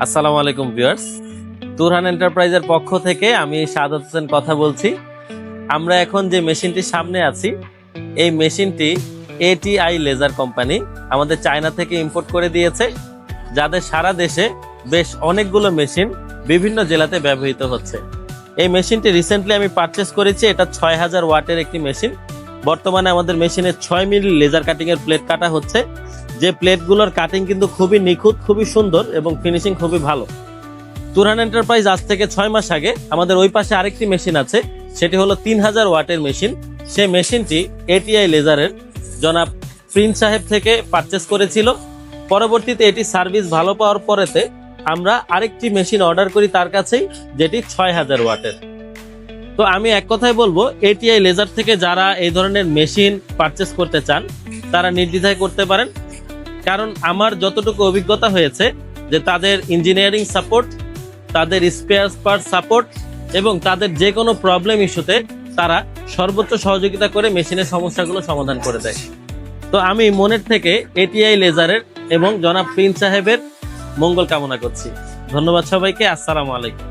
আসসালামু আলাইকুম ভিউয়ার্স, তুরহান এন্টারপ্রাইজের পক্ষ থেকে আমি সাদাত হোসেন কথা বলছি। আমরা এখন যে মেশিনটির সামনে আছি, এই মেশিনটি এটিআই লেজার কোম্পানি আমাদের চায়না থেকে ইম্পোর্ট করে দিয়েছে, যাদের সারা দেশে বেশ অনেকগুলো মেশিন বিভিন্ন জেলাতে ব্যবহৃত হচ্ছে। এই মেশিনটি রিসেন্টলি আমি পারচেস করেছি। এটা 6000 ওয়াটের একটি মেশিন। বর্তমানে আমাদের মেশিনে 6 মিলি লেজার কাটিং এর প্লেট কাটা হচ্ছে, যে প্লেটগুলোর কাটিং কিন্তু খুবই নিখুঁত, খুবই সুন্দর এবং ফিনিশিং খুবই ভালো। তুরহান এন্টারপ্রাইজ আজ থেকে 6 মাস আগে আমাদের ওই পাশে আরেকটি মেশিন আছে, সেটি হলো 3000 ওয়াটের মেশিন। সেই মেশিনটি এটিআই লেজারের জনাব প্রিন্স সাহেব থেকে পারচেস করেছিল। পরবর্তীতে এটি সার্ভিস ভালো পাওয়ার পরেতে আমরা আরেকটি মেশিন অর্ডার করি তার কাছেই, যেটি 6000 ওয়াটের। তো আমি এক কথায় বলবো, এটিআই লেজার থেকে যারা এই ধরনের মেশিন পারচেস করতে চান তারা নির্দ্বিধায় করতে পারেন, কারণ আমার যতটুকু অভিজ্ঞতা হয়েছে যে তাদের ইঞ্জিনিয়ারিং সাপোর্ট, তাদের স্পেয়ার পার্টস সাপোর্ট এবং তাদের যে কোনো প্রবলেম ইস্যুতে তারা সর্বোচ্চ সহযোগিতা করে মেশিনের সমস্যাগুলো সমাধান করে দেয়। তো আমি মনের থেকে এটিআই লেজারের এবং জনাব প্রিন্স সাহেবের মঙ্গল কামনা করছি। ধন্যবাদ সবাইকে। আসসালামু আলাইকুম।